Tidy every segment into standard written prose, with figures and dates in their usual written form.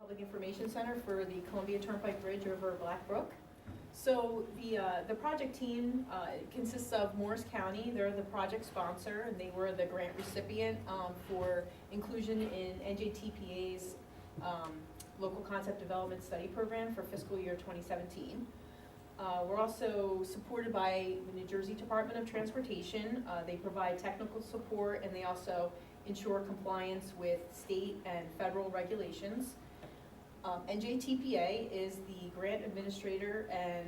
Public Information Center for the Columbia Turnpike Bridge over Black Brook. So the project team consists of Morris County. They're the project sponsor, and they were the grant recipient for inclusion in NJTPA's Local Concept Development Study Program for fiscal year 2017. We're also supported by the New Jersey Department of Transportation. They provide technical support, and they also ensure compliance with state and federal regulations. NJTPA is the grant administrator and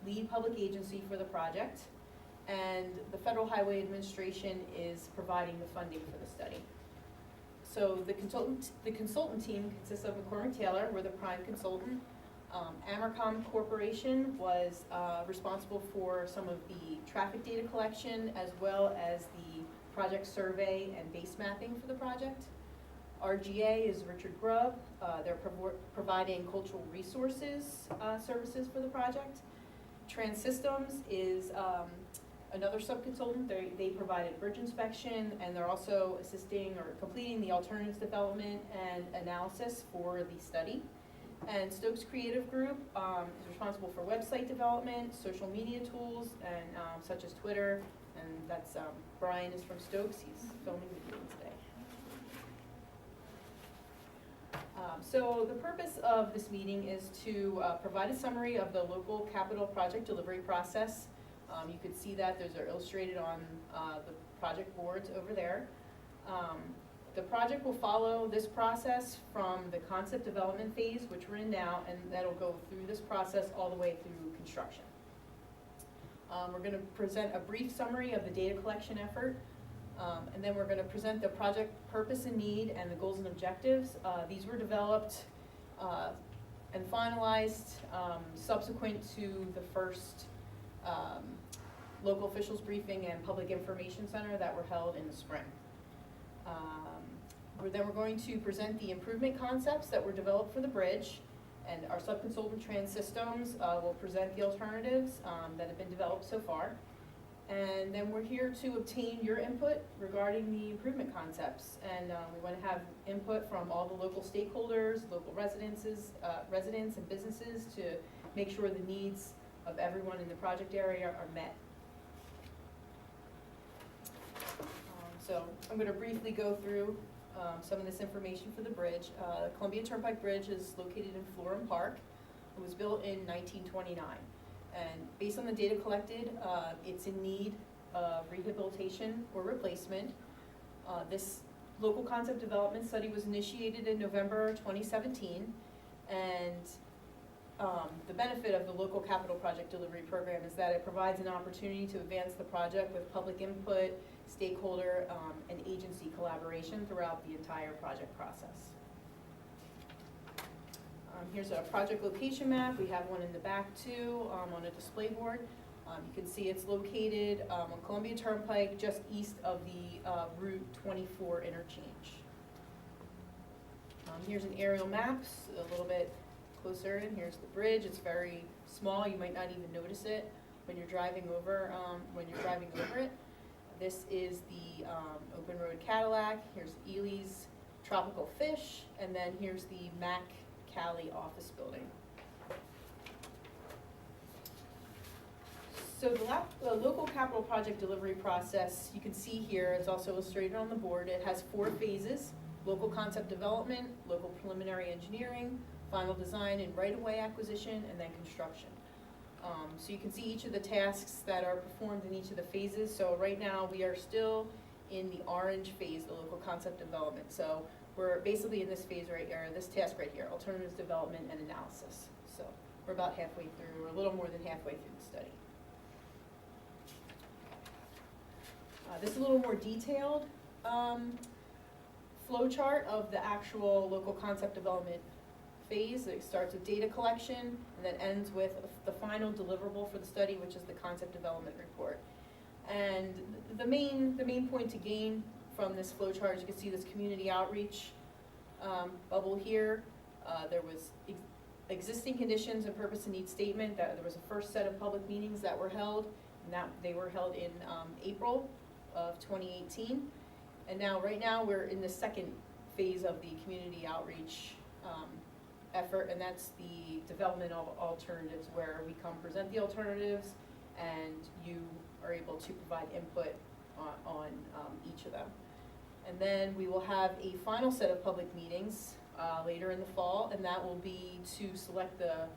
lead public agency for the project, and the Federal Highway Administration is providing the funding for the study. So the consultant team consists of McCormick Taylor, we're the prime consultant. Amercom Corporation was responsible for some of the traffic data collection as well as the project survey and base mapping for the project. RGA is Richard Grubb. They're providing cultural resources services for the project. Trans-Systems is another sub-consultant. They provided bridge inspection, and they're also assisting or completing the alternatives development and analysis for the study. And Stokes Creative Group is responsible for website development, social media tools, and such as Twitter, and that's Brian is from Stokes. He's filming the meeting today. So the purpose of this meeting is to provide a summary of the local capital project delivery process. You could see that those are illustrated on the project boards over there. The project will follow this process from the concept development phase, which we're in now, and that'll go through this process all the way through construction. We're going to present a brief summary of the data collection effort. And then we're going to present the project purpose and need and the goals and objectives. These were developed and finalized subsequent to the first local officials briefing and public information center that were held in the spring. Then we're going to present the improvement concepts that were developed for the bridge, and our sub-consultant Trans-Systems will present the alternatives that have been developed so far. And then we're here to obtain your input regarding the improvement concepts. And we want to have input from all the local stakeholders, local residents and businesses to make sure the needs of everyone in the project area are met. So I'm going to briefly go through some of this information for the bridge. The Columbia Turnpike Bridge is located in Florham Park. It was built in 1929. And based on the data collected, it's in need of rehabilitation or replacement. This local concept development study was initiated in November 2017, and the benefit of the local capital project delivery program is that it provides an opportunity to advance the project with public input, stakeholder, and agency collaboration throughout the entire project process. Here's a project location map. We have one in the back too on a display board. You can see it's located on Columbia Turnpike just east of the Route 24 interchange. Here's an aerial map, a little bit closer in. Here's the bridge. It's very small. You might not even notice it when you're driving over it. This is the open road Cadillac. Here's Ely's Tropical Fish, and then here's the Mac Cali office building. So the local capital project delivery process, you can see here, it's also illustrated on the board. It has 4 phases: local concept development, local preliminary engineering, final design and right-of-way acquisition, and then construction. So you can see each of the tasks that are performed in each of the phases. So right now we are still in the orange phase, the local concept development. So we're basically in this phase right here, this task right here, alternatives development and analysis. So we're about halfway through, or a little more than halfway through the study. This is a little more detailed flow chart of the actual local concept development phase. It starts with data collection and then ends with the final deliverable for the study, which is the concept development report. And the main point to gain from this flow chart, you can see this community outreach bubble here. There was existing conditions and purpose and need statement. That there was a first set of public meetings that were held, and that they were held in April of 2018. And now, right now, we're in the second phase of the community outreach effort, and that's the development of alternatives, where we come present the alternatives and you are able to provide input on each of them. And then we will have a final set of public meetings later in the fall, and that will be to select the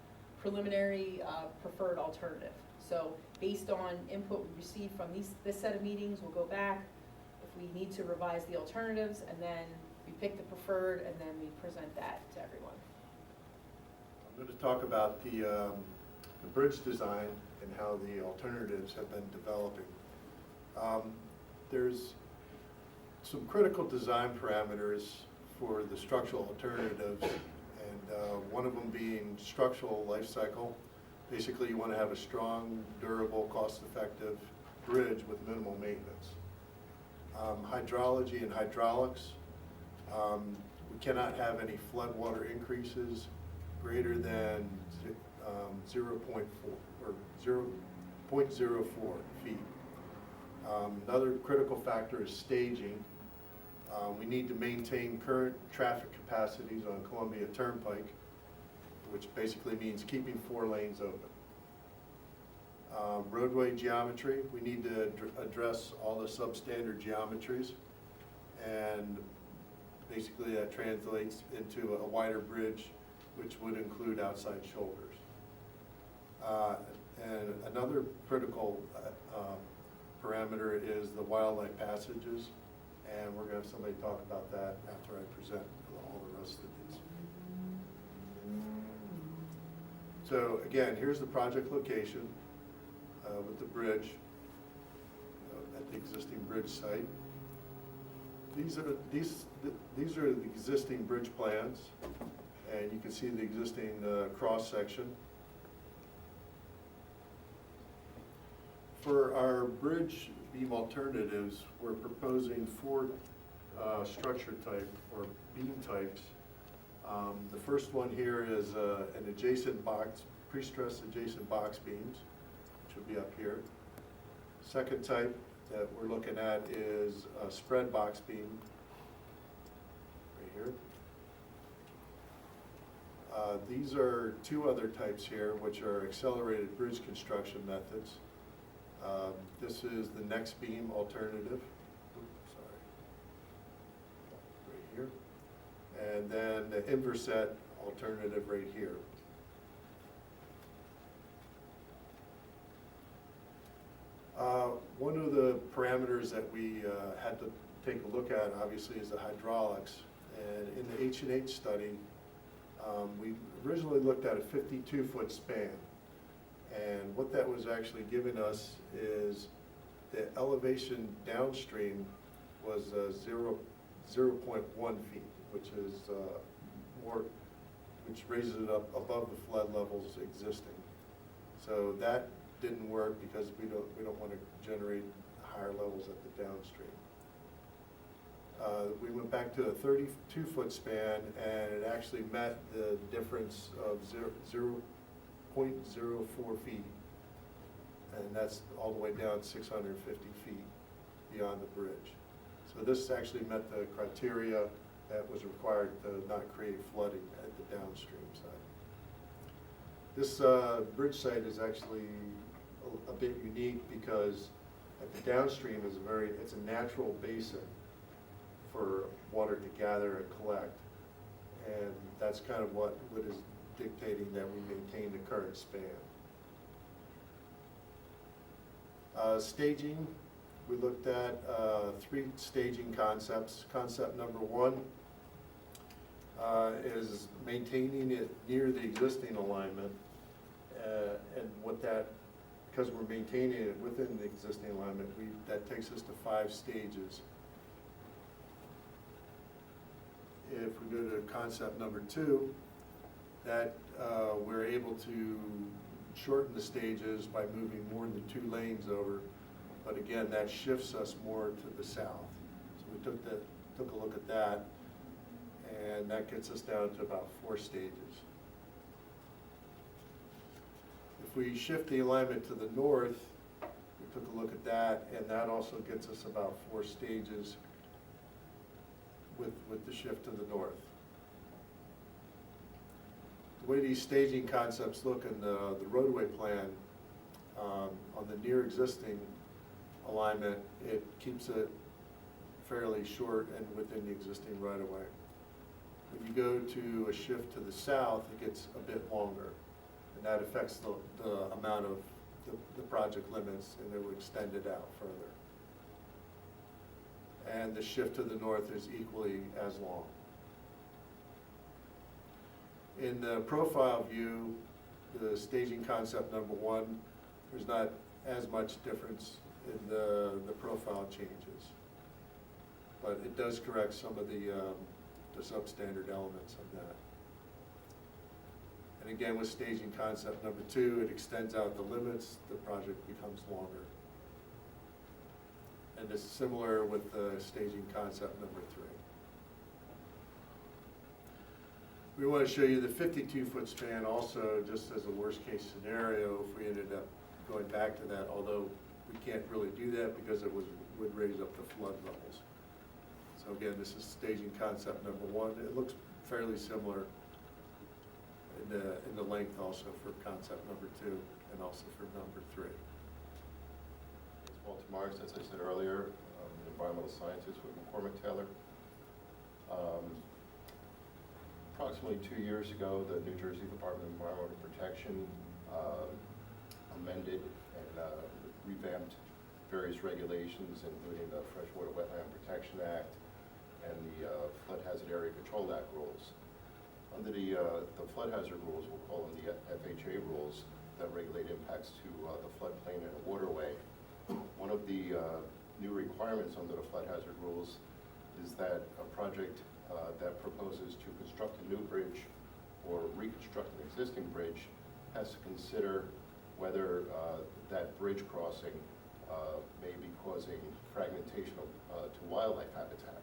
preliminary preferred alternative. So based on input we received from this set of meetings, we'll go back if we need to revise the alternatives, and then we pick the preferred, and then we present that to everyone. I'm going to talk about the bridge design and how the alternatives have been developing. There's some critical design parameters for the structural alternatives, and one of them being structural life cycle. Basically, you want to have a strong, durable, cost-effective bridge with minimal maintenance. Hydrology and hydraulics. We cannot have any floodwater increases greater than 0.4 or 0.04 feet. Another critical factor is staging. We need to maintain current traffic capacities on Columbia Turnpike, which basically means keeping 4 lanes open. Roadway geometry, we need to address all the substandard geometries, and basically that translates into a wider bridge, which would include outside shoulders. And another critical parameter is the wildlife passages, and we're going to have somebody talk about that after I present all the rest of these. So again, here's the project location with the bridge at the existing bridge site. These are the existing bridge plans, and you can see the existing cross section. For our bridge beam alternatives, we're proposing 4 structure type or beam types. The first one here is an adjacent box, pre-stressed adjacent box beams, which will be up here. Second type that we're looking at is a spread box beam, right here. These are 2 other types here, which are accelerated bridge construction methods. This is the next beam alternative. Oops, sorry. Right here. And then the inverset alternative right here. One of the parameters that we had to take a look at, obviously, is the hydraulics. And in the H&H study, we originally looked at a 52-foot span. And what that was actually giving us is the elevation downstream was 0.1 feet, which is which raises it up above the flood levels existing. So that didn't work because we don't want to generate higher levels at the downstream. We went back to a 32-foot span, and it actually met the difference of 0.04 feet, and that's all the way down 650 feet beyond the bridge. So this actually met the criteria that was required to not create flooding at the downstream side. This bridge site is actually a bit unique because at the downstream is it's a natural basin for water to gather and collect, and that's kind of what is dictating that we maintain the current span. Staging, we looked at 3 staging concepts. Concept number 1 is maintaining it near the existing alignment, and because we're maintaining it within the existing alignment, that takes us to 5 stages. If we go to concept number 2, that we're able to shorten the stages by moving more than 2 lanes over, but again, that shifts us more to the south. So we took a look at that, and that gets us down to about 4 stages. If we shift the alignment to the north, we took a look at that, and that also gets us about 4 stages with the shift to the north. way these staging concepts look in the roadway plan, on the near existing alignment, it keeps it fairly short and within the existing right of way. When you go to a shift to the south, it gets a bit longer, and that affects the amount of the project limits, and it will extend it out further. And the shift to the north is equally as long. In the profile view, the staging concept number 1, there's not as much difference in the profile changes, but it does correct some of the substandard elements of that. And again, with staging concept number 2, it extends out the limits, the project becomes longer. And it's similar with the staging concept number 3. We want to show you the 52-foot span also, just as a worst-case scenario if we ended up going back to that, although we can't really do that because it would raise up the flood levels. So again, this is staging concept number 1. It looks fairly similar in the length also for concept number 2 and also for number 3. It's Walter Morris, as I said earlier, I'm an environmental scientist with McCormick Taylor. Approximately 2 years ago, the New Jersey Department of Environmental Protection amended and revamped various regulations, including the Freshwater Wetland Protection Act and the Flood Hazard Area Control Act rules. Under the flood hazard rules, we'll call them the FHA rules, that regulate impacts to the floodplain and a waterway. One of the new requirements under the flood hazard rules is that a project that proposes to construct a new bridge or reconstruct an existing bridge has to consider whether that bridge crossing may be causing fragmentation to wildlife habitat.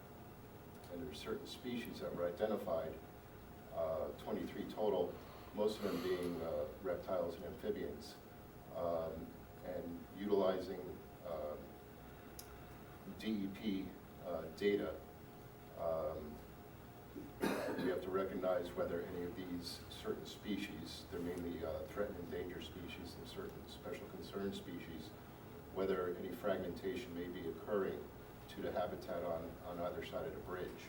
And there are certain species that were identified, 23 total, most of them being reptiles and amphibians, and utilizing DEP data. We have to recognize whether any of these certain species, they're mainly threatened and endangered species and certain special concern species, whether any fragmentation may be occurring to the habitat on either side of the bridge.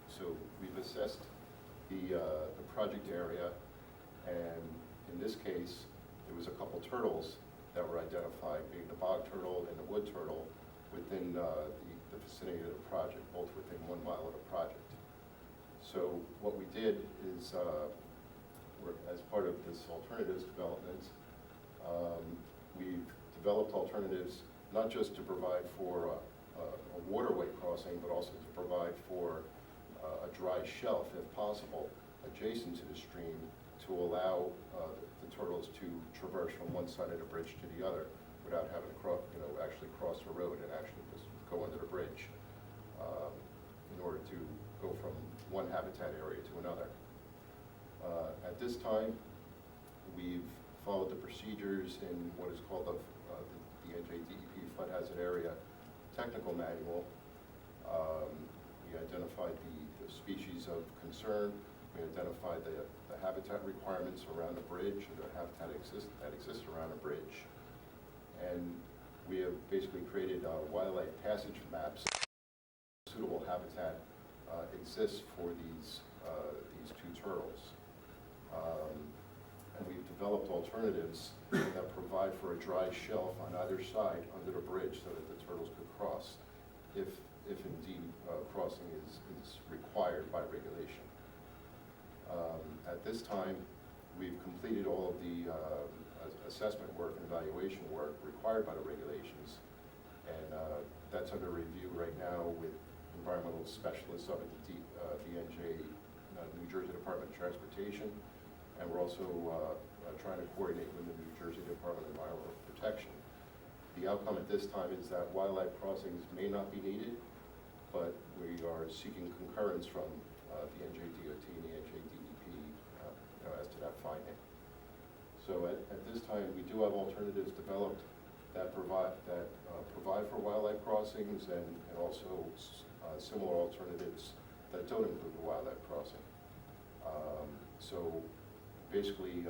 So we've assessed the project area, and in this case, there was a couple turtles that were identified, being the bog turtle and the wood turtle, within the vicinity of the project, both within 1 mile of the project. So what we did is, as part of this alternatives development, we've developed alternatives not just to provide for a waterway crossing, but also to provide for a dry shelf, if possible, adjacent to the stream, to allow the turtles to traverse from one side of the bridge to the other without having to actually cross the road and actually just go under the bridge in order to go from one habitat area to another. At this time, we've followed the procedures in what is called the NJDEP Flood Hazard Area Technical Manual. We identified the species of concern. We identified the habitat requirements around the bridge, or the habitat that exists around a bridge. And we have basically created wildlife passage maps. Suitable habitat exists for these 2 turtles. And we've developed alternatives that provide for a dry shelf on either side under the bridge so that the turtles could cross if indeed crossing is required by regulation. At this time, we've completed all of the assessment work and evaluation work required by the regulations, and that's under review right now with environmental specialists up at the DNJ, New Jersey Department of Transportation, and we're also trying to coordinate with the New Jersey Department of Environmental Protection. The outcome at this time is that wildlife crossings may not be needed, but we are seeking concurrence from the NJDOT and the NJDEP as to that finding. So at this time, we do have alternatives developed that provide for wildlife crossings, and also similar alternatives that don't include the wildlife crossing. So basically,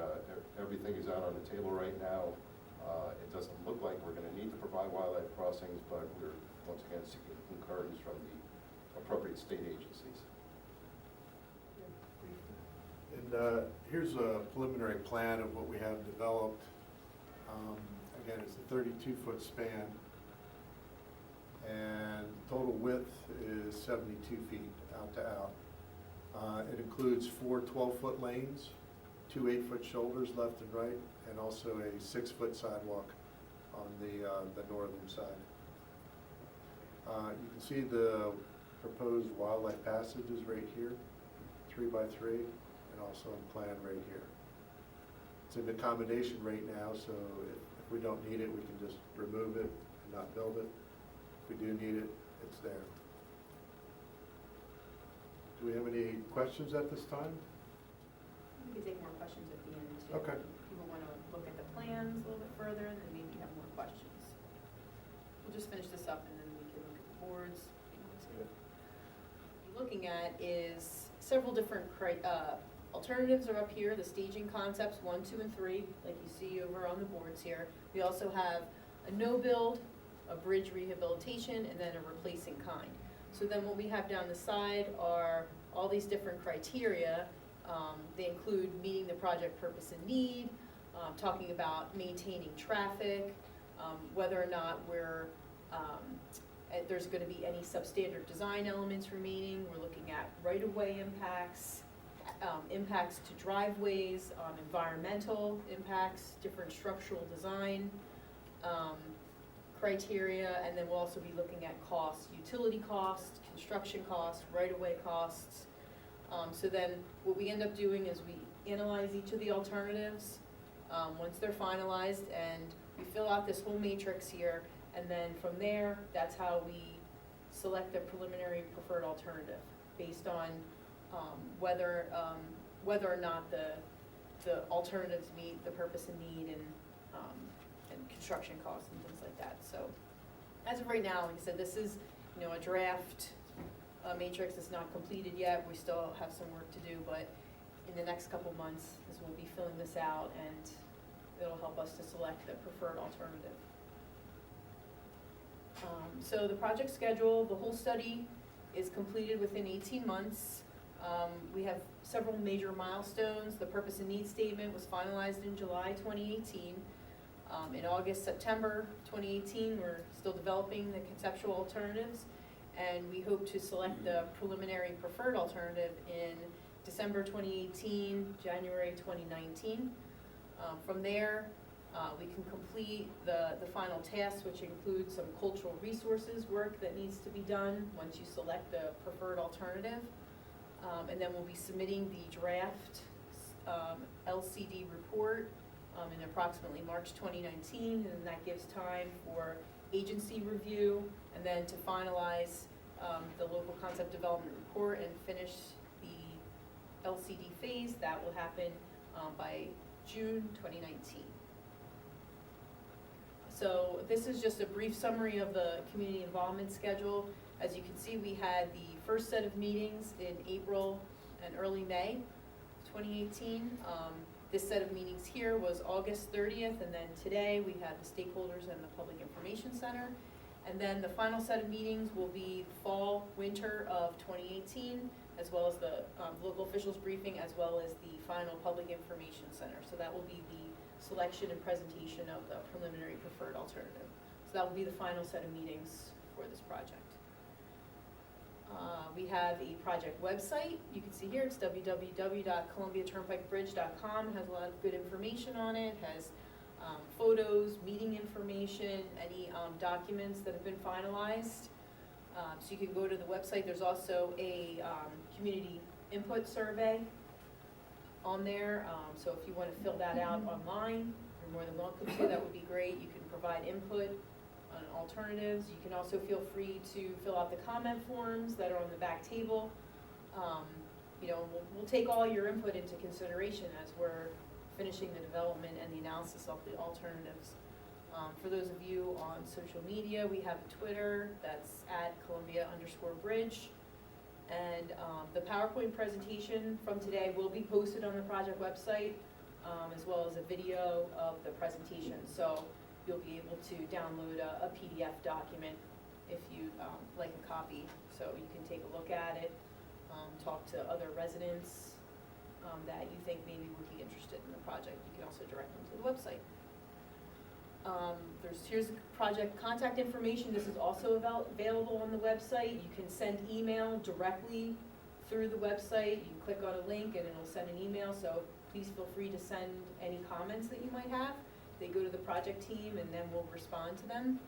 everything is out on the table right now. It doesn't look like we're gonna need to provide wildlife crossings, but we're once again seeking concurrence from the appropriate state agencies. And here's a preliminary plan of what we have developed. Again, it's a 32-foot span, and total width is 72 feet out to out. It includes 4 12-foot lanes, 2 8-foot shoulders left and right, and also a 6-foot sidewalk on the northern side. You can see the proposed wildlife passages right here, 3 by 3, and also in plan right here. It's in accommodation right now, so if we don't need it, we can just remove it and not build it. If we do need it, it's there. Do we have any questions at this time? We can take more questions at the end too. Okay. People want to look at the plans a little bit further, and then maybe have more questions. We'll just finish this up, and then we can look at the boards. What you're looking at is several different alternatives are up here, the staging concepts, 1, 2, and 3, like you see over on the boards here. We also have a no-build, a bridge rehabilitation, and then a replacing kind. So then what we have down the side are all these different criteria. They include meeting the project purpose and need, talking about maintaining traffic, whether or not there's going to be any substandard design elements remaining. We're looking at right-of-way impacts, impacts to driveways, environmental impacts, different structural design criteria, and then we'll also be looking at costs, utility costs, construction costs, right-of-way costs. So then what we end up doing is we analyze each of the alternatives once they're finalized, and we fill out this whole matrix here, and then from there, that's how we select the preliminary preferred alternative based on whether or not the alternatives meet the purpose and need and construction costs and things like that. So as of right now, like I said, this is a draft matrix. It's not completed yet. We still have some work to do, but in the next couple months is we'll be filling this out, and it'll help us to select the preferred alternative. So the project schedule, the whole study is completed within 18 months. We have several major milestones. The purpose and need statement was finalized in July 2018. In August, September 2018, we're still developing the conceptual alternatives, and we hope to select the preliminary preferred alternative in December 2018, January 2019. From there, we can complete the final tasks, which include some cultural resources work that needs to be done once you select the preferred alternative. And then we'll be submitting the draft LCD report in approximately March 2019, and that gives time for agency review, and then to finalize the local concept development report and finish the LCD phase. That will happen by June 2019. So this is just a brief summary of the community involvement schedule. As you can see, we had the first set of meetings in April and early May 2018. This set of meetings here was August 30th, and then today we had the stakeholders and the Public Information Center. And then the final set of meetings will be fall, winter of 2018, as well as the local officials briefing, as well as the final Public Information Center. So that will be the selection and presentation of the preliminary preferred alternative. So that will be the final set of meetings for this project. We have a project website. You can see here it's www.columbiaturnpikebridge.com. It has a lot of good information on it. It has photos, meeting information, any documents that have been finalized. So you can go to the website. There's also a community input survey on there. So if you want to fill that out online, you're more than welcome to. That would be great. You can provide input on alternatives. You can also feel free to fill out the comment forms that are on the back table. We'll take all your input into consideration as we're finishing the development and the analysis of the alternatives. For those of you on social media, we have a Twitter that's @Columbia_Bridge. And the PowerPoint presentation from today will be posted on the project website, as well as a video of the presentation. So you'll be able to download a PDF document if you'd like a copy. So you can take a look at it, talk to other residents that you think maybe would be interested in the project. You can also direct them to the website. Here's the project contact information. This is also available on the website. You can send email directly through the website. You can click on a link and it'll send an email, so please feel free to send any comments that you might have. They go to the project team and then we'll respond to them.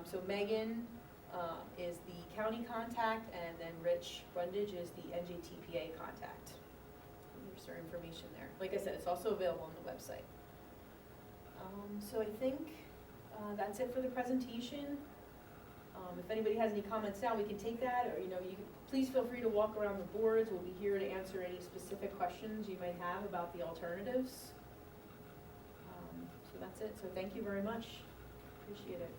So Megan is the county contact, and then Rich Brundage is the NJTPA contact. There's their information there. Like I said, it's also available on the website. So I think that's it for the presentation. If anybody has any comments now, we can take that, or you can, please feel free to walk around the boards. We'll be here to answer any specific questions you might have about the alternatives. So that's it. So thank you very much. Appreciate it.